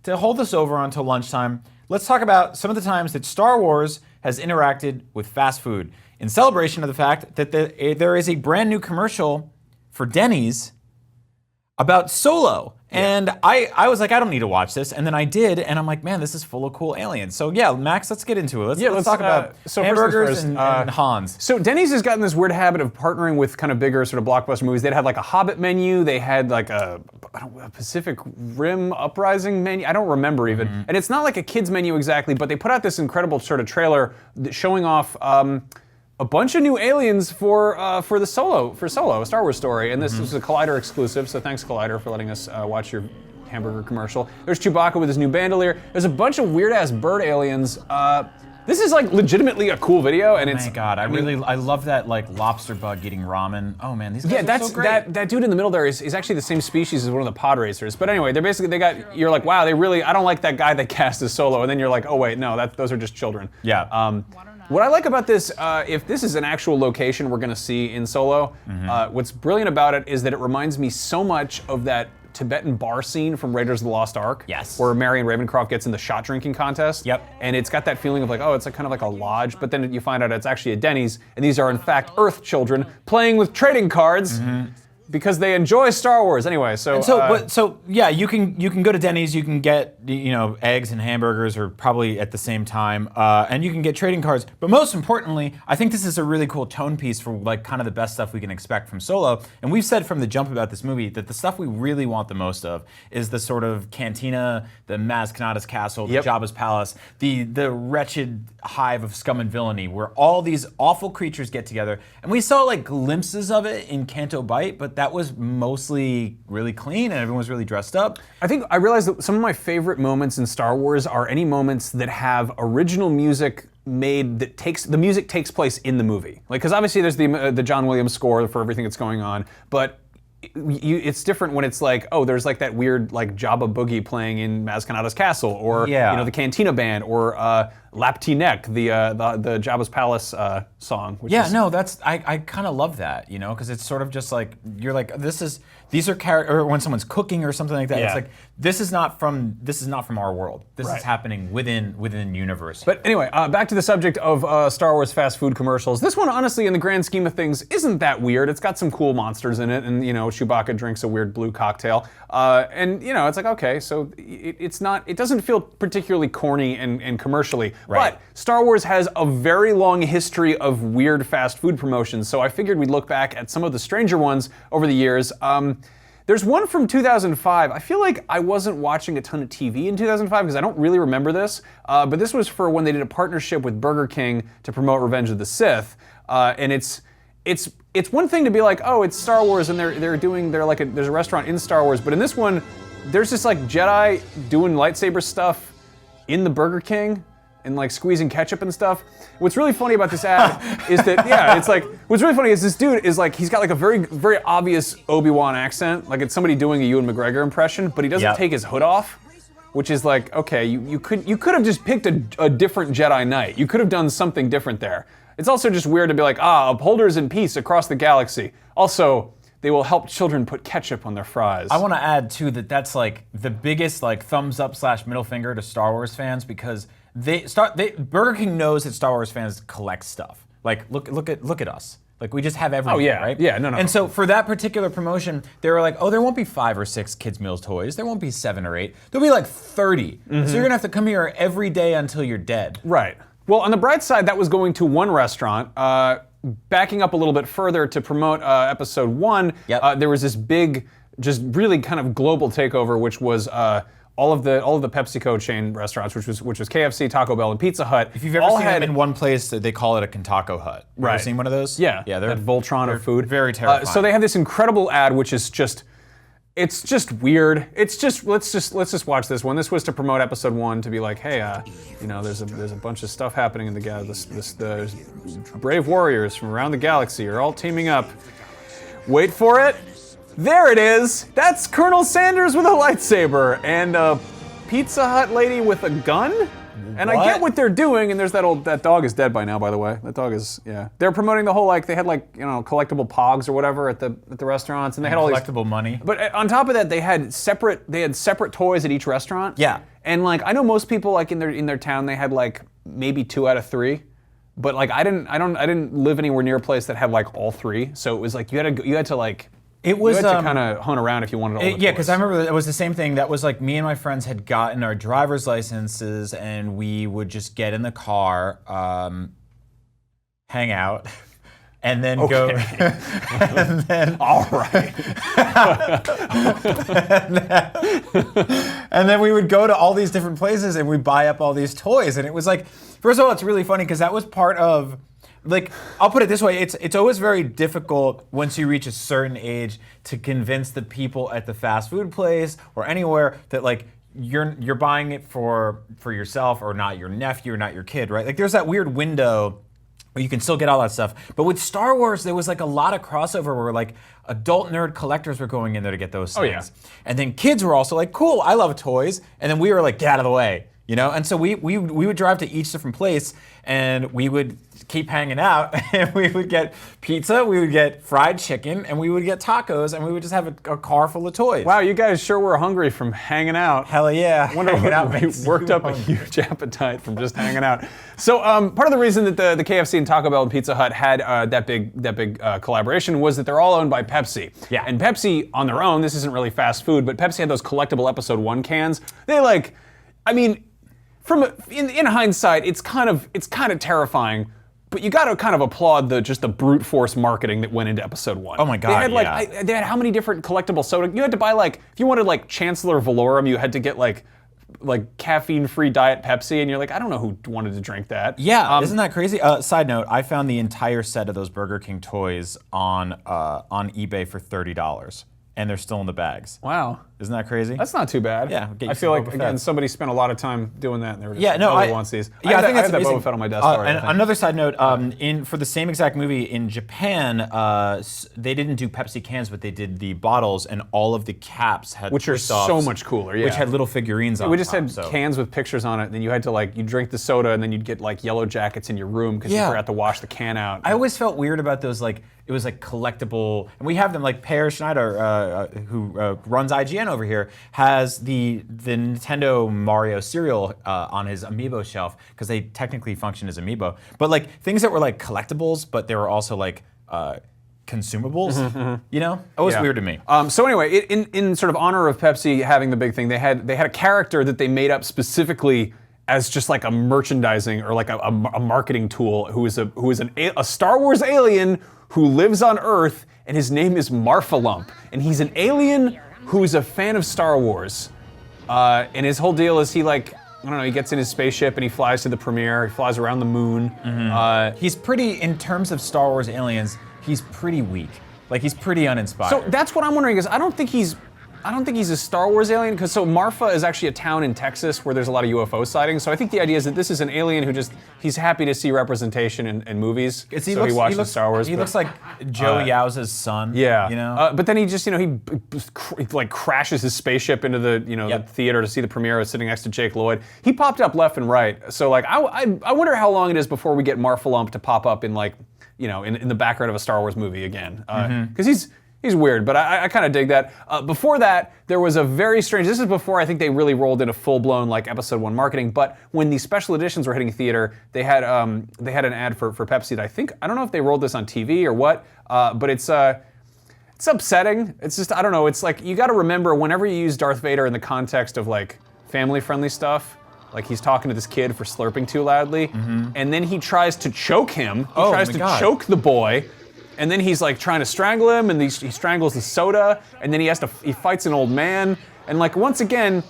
to hold us over until lunchtime, let's talk about some of the times that Star Wars has interacted with fast food in celebration of the fact that there is a brand new commercial for Denny's about Solo. And I was like, I don't need to watch this. And then I did, and I'm like, man, this is full of cool aliens. So yeah, Max, let's get into it. Let's talk about hamburgers and Hans. So Denny's has gotten this weird habit of partnering with kind of bigger sort of blockbuster movies. They'd had like a Hobbit menu. They had like a Pacific Rim Uprising menu. I don't remember even. And it's not like a kid's menu exactly, but they put out this incredible sort of trailer showing off a bunch of new aliens for Solo, a Star Wars story, and this is a Collider exclusive, so thanks Collider for letting us watch your hamburger commercial. There's Chewbacca with his new bandolier. There's a bunch of weird-ass bird aliens. This is like legitimately a cool video, and it's. Oh my god, I love that like lobster bug eating ramen. Oh man, these guys are so great. That dude in the middle there is actually the same species as one of the pod racers. But anyway, you're like, wow, I don't like that guy that cast as Solo, and then you're like, oh wait, no, those are just children. Yeah. What I like about this, if this is an actual location we're gonna see in Solo, what's brilliant about it is that it reminds me so much of that Tibetan bar scene from Raiders of the Lost Ark. Yes. Where Marion Ravencroft gets in the shot drinking contest. Yep. And it's got that feeling of like, oh, it's like kind of like a lodge, but then you find out it's actually a Denny's, and these are in fact Earth children playing with trading cards. Because they enjoy Star Wars anyway, so yeah, you can go to Denny's, you can get eggs and hamburgers, or probably at the same time, and you can get trading cards. But most importantly, I think this is a really cool tone piece for like kind of the best stuff we can expect from Solo. And we've said from the jump about this movie that the stuff we really want the most of is the sort of cantina, the Maz Kanata's castle, the Jabba's palace, the wretched hive of scum and villainy, where all these awful creatures get together. And we saw like glimpses of it in Canto Bight, but that was mostly really clean and everyone was really dressed up. I think I realized that some of my favorite moments in Star Wars are any moments that have original music made that the music takes place in the movie. Like, because obviously there's the John Williams score for everything that's going on, but it's different when it's like, oh, there's like that weird like Jabba boogie playing in Maz Kanata's castle, or the Cantina band, or Laptinek, the Jabba's Palace song. I kind of love that, because it's sort of just like you're like these are or when someone's cooking or something like that. It's like this is not from our world. This is happening within universe. But anyway, back to the subject of Star Wars fast food commercials. This one, honestly, in the grand scheme of things, isn't that weird. It's got some cool monsters in it, and Chewbacca drinks a weird blue cocktail, and it's like, okay, so it doesn't feel particularly corny and commercially. Right. But Star Wars has a very long history of weird fast food promotions, so I figured we'd look back at some of the stranger ones over the years. There's one from 2005. I feel like I wasn't watching a ton of TV in 2005 because I don't really remember this, but this was for when they did a partnership with Burger King to promote Revenge of the Sith, and it's one thing to be like, oh, it's Star Wars, and there's a restaurant in Star Wars, but in this one, there's just like Jedi doing lightsaber stuff in the Burger King, and like squeezing ketchup and stuff. What's really funny about this ad is that, it's like, what's really funny is this dude is like, he's got like a very, very obvious Obi-Wan accent, like it's somebody doing a Ewan McGregor impression, but he doesn't take his hood off, which is like, okay, you could have just picked a different Jedi Knight. You could have done something different there. It's also just weird to be like, upholders in peace across the galaxy. Also, they will help children put ketchup on their fries. I want to add too that's like the biggest like thumbs up / middle finger to Star Wars fans, because Burger King knows that Star Wars fans collect stuff. Like look at us. Like we just have everything. Oh yeah, right? Yeah, no. And so for that particular promotion, they were like, oh, there won't be 5 or 6 kids meals toys. There won't be 7 or 8. There'll be like 30. So you're gonna have to come here every day until you're dead. Right. Well, on the bright side, that was going to one restaurant. Backing up a little bit further to promote episode 1, there was this big, just really kind of global takeover, which was all of the PepsiCo chain restaurants, which was KFC, Taco Bell, and Pizza Hut. If you've ever seen them in one place, they call it a Kentucky Hut. Have you ever seen one of those? Yeah, they're that Voltron of food. Very terrifying. So they have this incredible ad, which is just. It's just weird. It's just let's just watch this one. This was to promote episode 1 to be like, hey, there's a bunch of stuff happening in the brave warriors from around the galaxy are all teaming up. Wait for it. There it is. That's Colonel Sanders with a lightsaber and a Pizza Hut lady with a gun. And I get what they're doing, and there's that dog is dead by now, by the way. That dog is, yeah. They're promoting the whole, like, they had, like, you know, collectible pogs or whatever at the restaurants, and they had all collectible money. But on top of that, they had separate toys at each restaurant. Yeah. And, like, I know most people, like, in their town, they had, like, maybe 2 out of 3. But, like, I didn't live anywhere near a place that had, like, all 3. So it was like you had to like. It was you had to kind of hunt around if you wanted all the Yeah, because I toys. remember it was the same thing. That was like me and my friends had gotten our driver's licenses, and we would just get in the car, hang out, and then go. And then, all right. and then we would go to all these different places, and we'd buy up all these toys, and it was like, first of all, it's really funny because that was part of. Like, I'll put it this way, it's always very difficult once you reach a certain age to convince the people at the fast food place or anywhere that, like, you're buying it for yourself or not your nephew or not your kid, right? Like, there's that weird window where you can still get all that stuff. But with Star Wars, there was, like, a lot of crossover where, like, adult nerd collectors were going in there to get those things. Oh, yeah. And then kids were also like, cool, I love toys. And then we were like, get out of the way. You know, and so we would drive to each different place, and we would keep hanging out, and we would get pizza, we would get fried chicken, and we would get tacos, and we would just have a car full of toys. Wow, you guys sure were hungry from hanging out. Hell yeah! I wonder what we worked up a huge appetite from just hanging out. So part of the reason that the KFC and Taco Bell and Pizza Hut had that big collaboration was that they're all owned by Pepsi. Yeah. And Pepsi on their own, this isn't really fast food, but Pepsi had those collectible Episode 1 cans. They like, I mean. In hindsight, it's kind of terrifying, but you got to kind of applaud the brute force marketing that went into Episode 1. Oh my God! They had how many different collectible soda? You had to buy, like, if you wanted, like, Chancellor Valorum, you had to get like caffeine-free Diet Pepsi, and you're like, I don't know who wanted to drink that. Yeah, isn't that crazy? Side note: I found the entire set of those Burger King toys on eBay for $30, and they're still in the bags. Wow. Isn't that crazy? That's not too bad. Yeah, I feel like, again, somebody spent a lot of time doing that, and they were just nobody wants these. Yeah, I think that's that amazing. Boba Fett on my desk already. And another side note, for the same exact movie in Japan, they didn't do Pepsi cans, but they did the bottles, and all of the caps had which are so much cooler. Yeah. Which had little figurines on. We just had cans with pictures on it, and then you had to, like, you drink the soda, and then you'd get, like, yellow jackets in your room because you forgot to wash the can out. I always felt weird about those, like, it was like collectible, and we have them, like Per Schneider, who runs IGN over here, has the Nintendo Mario cereal on his Amiibo shelf, because they technically function as Amiibo. But, like, things that were like collectibles, but they were also like consumables, you know? It was weird to me. So anyway, in sort of honor of Pepsi having the big thing, they had a character that they made up specifically as just like a merchandising or like a marketing tool who is a Star Wars alien who lives on Earth, and his name is Marfa Lump. And he's an alien who is a fan of Star Wars. And his whole deal is he, like, I don't know, he gets in his spaceship and he flies to the premiere, he flies around the moon. He's pretty, in terms of Star Wars aliens, he's pretty weak. Like, he's pretty uninspired. So that's what I'm wondering, is I don't think he's a Star Wars alien, because so Marfa is actually a town in Texas where there's a lot of UFO sightings. So I think the idea is that this is an alien who he's happy to see representation in movies. He watches Star Wars. He looks like Joe Yowza's son. Yeah, you know. But then he just, he like crashes his spaceship into the the theater to see the premiere, sitting next to Jake Lloyd. He popped up left and right. So, like, I wonder how long it is before we get Marfa Lump to pop up in, like, in the background of a Star Wars movie again, because he's weird, but I kind of dig that. Before that, there was a very strange, this is before I think they really rolled into full-blown, like, Episode 1 marketing, but when the special editions were hitting theater, they had an ad for Pepsi that I don't know if they rolled this on TV or what, but it's upsetting. It's just, I don't know, it's like, you gotta remember, whenever you use Darth Vader in the context of, like, family-friendly stuff, like, he's talking to this kid for slurping too loudly, and then he tries to choke him. He tries to choke the boy, and then he's, like, trying to strangle him, and he strangles the soda, and then he fights an old man, and, like, once again,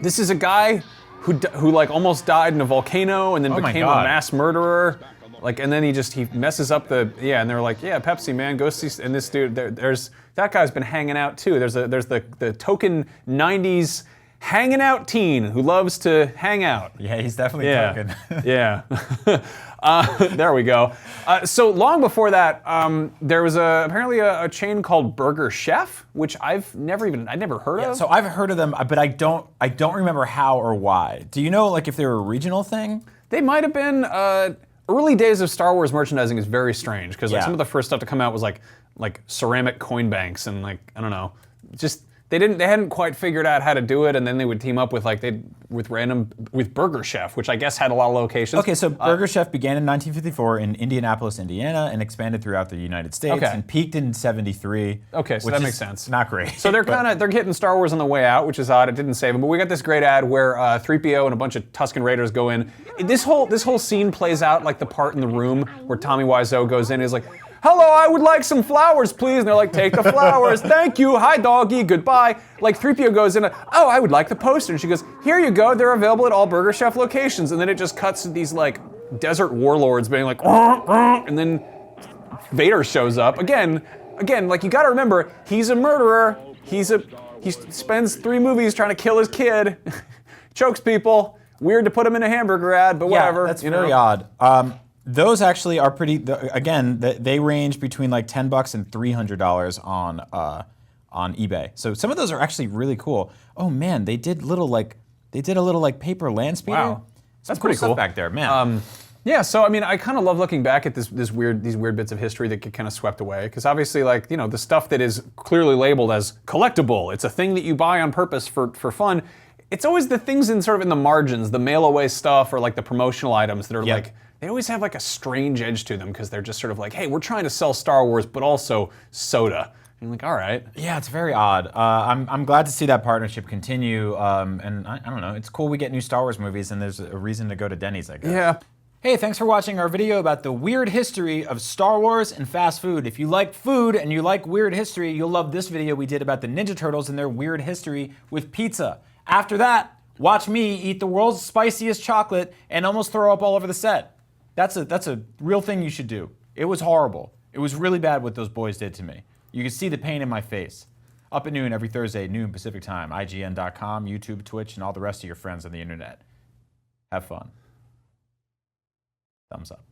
this is a guy who like almost died in a volcano and then became a mass murderer. Like, and then he messes up and they're like, yeah, Pepsi, man, go see. And this dude, there's that guy's been hanging out too. There's the token '90s hanging out teen who loves to hang out. Yeah, he's definitely Yeah, cooking. yeah. There we go. So long before that, there was apparently a chain called Burger Chef, which I'd never heard of. So I've heard of them, but I don't remember how or why. Do you know like if they're a regional thing? They might have been. Early days of Star Wars merchandising is very strange because like Yeah. some of the first stuff to come out was like ceramic coin banks and like I don't know, just they hadn't quite figured out how to do it, and then they would team up with with Burger Chef, which I guess had a lot of locations. Okay, so Burger Chef began in 1954 in Indianapolis, Indiana, and expanded throughout the United States, Okay. and peaked in '73. Okay, so which that is makes sense. Not great. So they're hitting Star Wars on the way out, which is odd. It didn't save them, but we got this great ad where 3PO and a bunch of Tusken Raiders go in. This whole scene plays out like the part in the room where Tommy Wiseau goes in and is like, "Hello, I would like some flowers, please." And they're like, "Take the flowers, thank you, hi doggy, goodbye." Like 3PO goes in, "Oh, I would like the poster." And she goes, "Here you go, they're available at all Burger Chef locations." And then it just cuts to these like desert warlords being like, and then Vader shows up. Again, like you gotta remember, he's a murderer. He spends 3 movies trying to kill his kid, chokes people. Weird to put him in a hamburger ad, but whatever. That's very odd. Those actually are pretty. Again, they range between like $10 and $300 on eBay. So some of those are actually really cool. Oh man, they did a little like paper land speeder. Wow. That's pretty stuff cool. back there, man. Yeah, so I mean, I kind of love looking back at these weird bits of history that get kind of swept away, because obviously, like the stuff that is clearly labeled as collectible, it's a thing that you buy on purpose for fun. It's always the things in in the margins, the mail away stuff, or like the promotional items that are like they always have like a strange edge to them because they're just sort of like, hey, we're trying to sell Star Wars, but also soda. And you're like, all right. Yeah, it's very odd. I'm glad to see that partnership continue. And I don't know, it's cool we get new Star Wars movies, and there's a reason to go to Denny's, I guess. Yeah. Hey, thanks for watching our video about the weird history of Star Wars and fast food. If you like food and you like weird history, you'll love this video we did about the Ninja Turtles and their weird history with pizza. After that, watch me eat the world's spiciest chocolate and almost throw up all over the set. That's a real thing you should do. It was horrible. It was really bad what those boys did to me. You can see the pain in my face. Up at noon every Thursday, noon Pacific time, IGN.com, YouTube, Twitch, and all the rest of your friends on the internet. Have fun. Thumbs up.